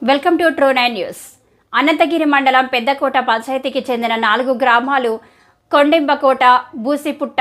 Welcome to True Nine news. Anantagiri మండలం పెద్దకోట పంచాయతీకి చెందిన 4 గ్రామాలు కొండెంబకోట, బూసిపుట్ట,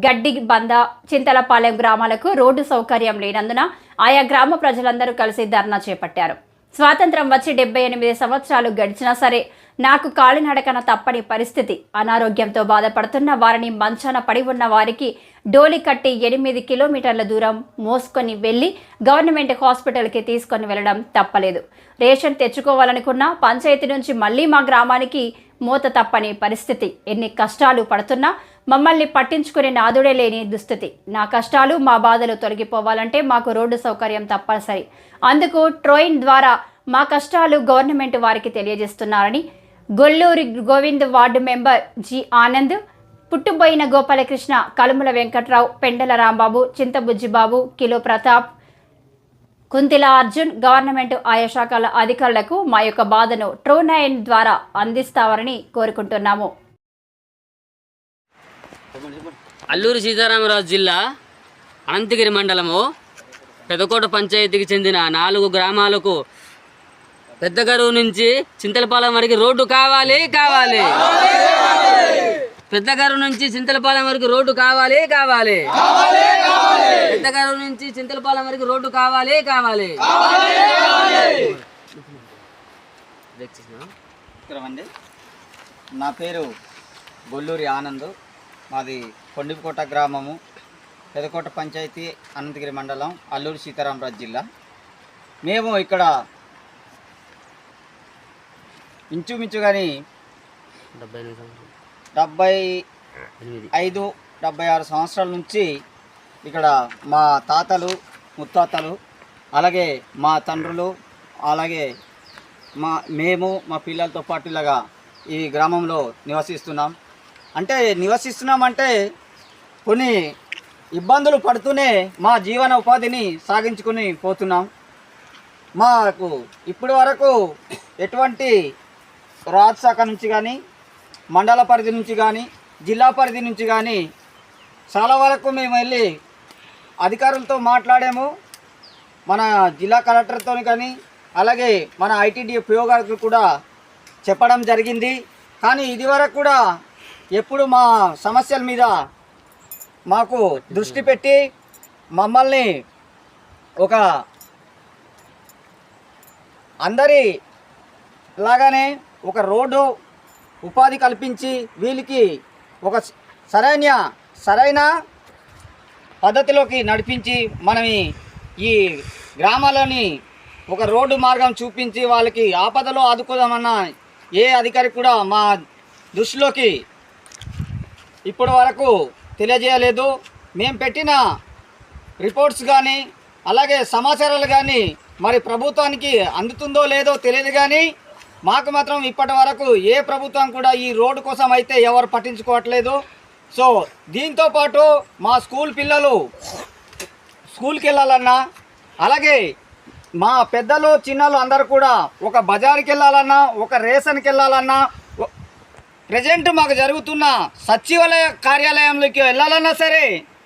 గడ్డి బంద, చింతలపాలెం గ్రామాలకు రోడ్డు సౌకర్యం లేనందున ఆయా గ్రామ ప్రజలందరూ కలిసి ధర్నా చేపట్టారు. స్వాతంత్రం వచ్చి 78 సంవత్సరాలు గడిచినా సరే నాకు కాలినడకన తప్పని పరిస్థితి. అనారోగ్యంతో బాధపడుతున్న వారిని మంచాన పడి ఉన్న వారికి డోలి కట్టి 8 కిలోమీటర్ల దూరం మోసుకొని వెళ్లి గవర్నమెంట్ హాస్పిటల్కి తీసుకొని వెళ్లడం తప్పలేదు. రేషన్ తెచ్చుకోవాలనుకున్న పంచాయతీ నుంచి మళ్లీ మా గ్రామానికి మూత తప్పని పరిస్థితి. ఎన్ని కష్టాలు పడుతున్నా మమ్మల్ని పట్టించుకునే నాదుడే లేని దుస్థితి. నా కష్టాలు మా బాధలు తొలగిపోవాలంటే మాకు రోడ్డు సౌకర్యం తప్పనిసరి. అందుకు ట్రోయిన్ ద్వారా మా కష్టాలు గవర్నమెంట్ వారికి తెలియజేస్తున్నారని Golluri Govind ward member G Anand, Puttuboyina Gopalakrishna, Kalumula Venkatrao, Pendala Rambabu, Chintabujjibabu, Kilo Pratap, Kuntila Arjun, government ఆయా శాఖల అధికారులకు మా యొక్క బాధను ట్రూ9 ద్వారా అందిస్తామని కోరుకుంటున్నాము. అల్లూరి సీతారామరాజు జిల్లా అనంతగిరి మండలము పెదకోట పంచాయతీకి చెందిన 4 గ్రామాలకు పెద్దగరువు నుంచి చింతలపాలెం వరకు రోడ్డు కావాలి. పెద్దగరువు నుంచి చింతలపాలెం వరకు రోడ్డు కావాలి. పెద్దగరువు నుంచి చింతలపాలెం వరకు రోడ్డు కావాలి. నా పేరు గొల్లూరి ఆనంద్. మాది కొండిపుకోట గ్రామము, పెదకోట పంచాయతీ, అనంతగిరి మండలం, అల్లూరి సీతారామరాజు జిల్లా. మేము ఇక్కడ ఇంచుమించుగాని 75-76 సంవత్సరాల నుంచి ఇక్కడ మా తాతలు, ముత్తాతలు, అలాగే మా తండ్రులు, అలాగే మేము మా పిల్లలతో పాటు ఇలాగా ఈ గ్రామంలో నివసిస్తున్నామంటే కొన్ని ఇబ్బందులు పడుతూనే మా జీవన ఉపాధిని సాగించుకుని పోతున్నాం. మాకు ఇప్పటి వరకు ఎటువంటి రాజ్శాఖ నుంచి కానీ, మండల పరిధి నుంచి కానీ, జిల్లా పరిధి నుంచి కానీ చాలా వరకు మేము వెళ్ళి అధికారులతో మాట్లాడాము. మన జిల్లా కలెక్టర్తో కానీ, అలాగే మన ITDA గారికి కూడా చెప్పడం జరిగింది. కానీ ఇదివరకు కూడా ఎప్పుడు మా సమస్యల మీద మాకు దృష్టి పెట్టి మమ్మల్ని ఒక అందరి లాగానే ఒక రోడ్డు ఉపాధి కల్పించి వీళ్ళకి ఒక సరైన పద్ధతిలోకి నడిపించి మనం ఈ గ్రామాలని ఒక రోడ్డు మార్గం చూపించి వాళ్ళకి ఆపదలో ఆదుకోదామన్న ఏ అధికారి కూడా మా దృష్టిలోకి ఇప్పటి వరకు తెలియజేయలేదు. మేము పెట్టిన రిపోర్ట్స్ కానీ, అలాగే సమాచారాలు కానీ మరి ప్రభుత్వానికి అందుతుందో లేదో తెలియదు. కానీ మాకు మాత్రం ఇప్పటి వరకు ఏ ప్రభుత్వం కూడా ఈ రోడ్డు కోసం అయితే ఎవరు పట్టించుకోవట్లేదు. సో దీంతో పాటు మా స్కూల్ పిల్లలు స్కూల్కి వెళ్ళాలన్నా, అలాగే మా పెద్దలు చిన్నలు అందరూ కూడా ఒక బజార్కి వెళ్ళాలన్నా, ఒక రేషన్కి వెళ్ళాలన్నా, ప్రజెంట్ మాకు జరుగుతున్న సచివాలయ కార్యాలయంలోకి వెళ్ళాలన్నా సరే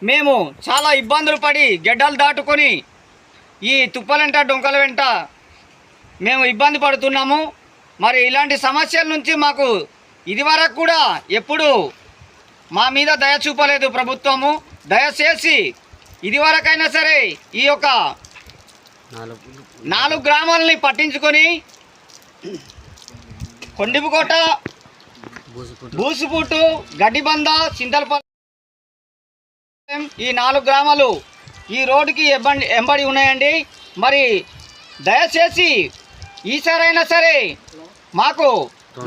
మేము చాలా ఇబ్బందులు పడి గెడ్డలు దాటుకొని ఈ తుప్పలంట డొంకల వెంట మేము ఇబ్బంది పడుతున్నాము. మరి ఇలాంటి సమస్యల నుంచి మాకు ఇదివరకు కూడా ఎప్పుడు మా మీద దయ చూపలేదు ప్రభుత్వము. దయచేసి ఇదివరకైనా సరే ఈ యొక్క 4 గ్రామాలని పట్టించుకొని కొండిపుకోట, బూసుపుట్టు, గడ్డిబంద, చింతలపాలెం ఈ 4 గ్రామాలు ఈ రోడ్డుకి ఎంబడి ఉన్నాయండి. మరి దయచేసి ఈసారైనా సరే మాకు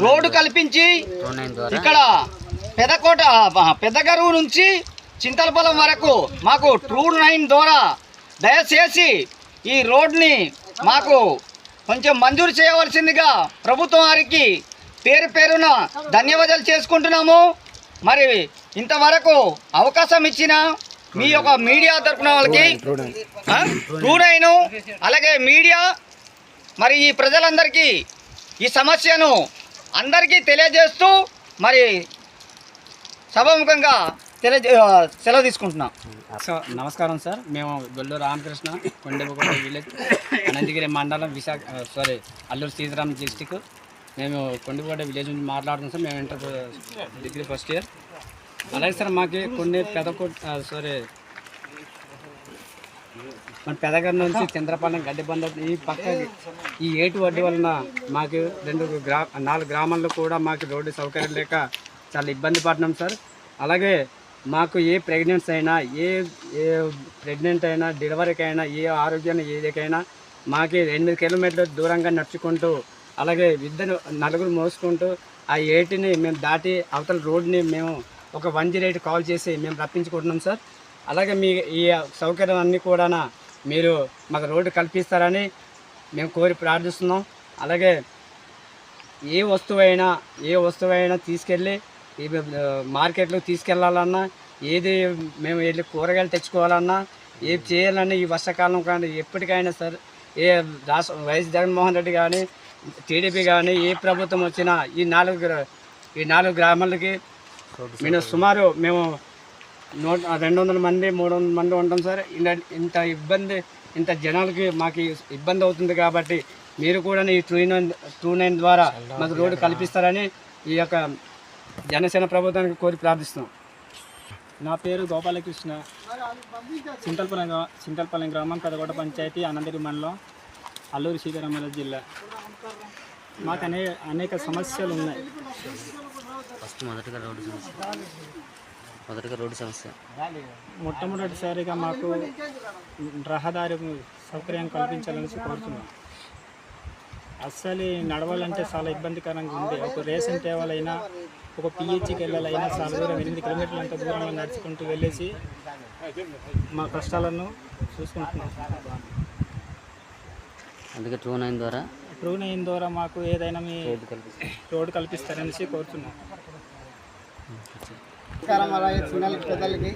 రోడ్డు కల్పించి ఇక్కడ పెద్దగరువు నుంచి చింతలపాలెం వరకు మాకు ట్రూ9 ద్వారా దయచేసి ఈ రోడ్ని మాకు కొంచెం మంజూరు చేయవలసిందిగా ప్రభుత్వం వారికి పేరున ధన్యవాదాలు చేసుకుంటున్నాము. మరి ఇంతవరకు అవకాశం ఇచ్చిన మీ యొక్క మీడియా తరపున వాళ్ళకి ట్రూ9 అలాగే మీడియా మరి ఈ ప్రజలందరికీ ఈ సమస్యను అందరికీ తెలియజేస్తూ మరి సభాముఖంగా సెలవు తీసుకుంటున్నాం. నమస్కారం సార్. మేము గొల్లు రామకృష్ణ, కొండెబకోట విలేజ్, అనంతగిరి మండలం, అల్లూరు సీతారాం డిస్టిక్. మేము కొండెబకోట విలేజ్ నుంచి మాట్లాడుతున్నాం సార్. మేము ఇంటర్ డిగ్రీ ఫస్ట్ ఇయర్. అలాగే సార్ మాకు కొన్ని మన పెదగర్ నుంచి చంద్రపాలెం గడ్డిబంద ఈ పక్క ఈ ఏటు వడ్డీ వలన మాకు 4 గ్రామాల్లో కూడా మాకు రోడ్డు సౌకర్యం లేక చాలా ఇబ్బంది పడినాం సార్. అలాగే మాకు ఏ ప్రెగ్నెన్సీ అయినా ప్రెగ్నెంట్ అయినా డెలివరీకి అయినా ఏ ఆరోగ్యాన్ని ఏదికైనా మాకు 8 కిలోమీటర్ల దూరంగా నడుచుకుంటూ అలాగే ఇద్దరు నలుగురు మోసుకుంటూ ఆ ఏటిని మేము దాటి అవతల రోడ్ని మేము ఒక 108 కాల్ చేసి మేము రప్పించుకుంటున్నాం సార్. అలాగే మీ ఈ సౌకర్యం అన్నీ కూడా మీరు మాకు రోడ్డు కల్పిస్తారని మేము కోరి ప్రార్థిస్తున్నాం. అలాగే ఏ వస్తువైనా తీసుకెళ్ళి ఈ మార్కెట్లో తీసుకెళ్ళాలన్నా ఏది మేము వెళ్ళి కూరగాయలు తెచ్చుకోవాలన్నా ఏది చేయాలన్నా ఈ వర్షాకాలం కానీ ఎప్పటికైనా సార్ వైఎస్ జగన్మోహన్ రెడ్డి కానీ టీడీపీ కానీ ఏ ప్రభుత్వం వచ్చినా ఈ 4 గ్రామాలకి మేము సుమారు 200 మంది 300 మంది ఉంటాం సార్. ఇంత జనాలకి మాకు ఇబ్బంది అవుతుంది కాబట్టి మీరు కూడా ఈ 29 ద్వారా మాకు రోడ్డు కల్పిస్తారని ఈ యొక్క జనసేన ప్రభుత్వానికి కోరి ప్రార్థిస్తున్నాం. నా పేరు గోపాలకృష్ణ, చింతలపాలెం గ్రామం, పెదకోట పంచాయతీ, అనంతగిరి మండలం, అల్లూరు సీతారామరాజు జిల్లా. మాకు అనేక సమస్యలు ఉన్నాయి. మొదటగా రోడ్డు సమస్య. మొట్టమొదటిసారిగా మాకు రహదారి సౌకర్యం కల్పించాలని కోరుతున్నాం. అస్సలు నడవాలంటే చాలా ఇబ్బందికరంగా ఉంది. ఒక రేషన్ తేవాలైనా ఒక పిహెచ్కి వెళ్ళాలైనా చాలా దూరం 8 కిలోమీటర్లు అంత దూరంలో నడుచుకుంటూ వెళ్ళేసి మా కష్టాలను చూసుకుంటున్నాం. అందుకే ట్రూ నైన్ ద్వారా మాకు ఏదైనా మీ రోడ్డు కల్పిస్తారనేసి కోరుతున్నాం. నమస్కారం అలాగే చిన్నలకి పెద్దలకి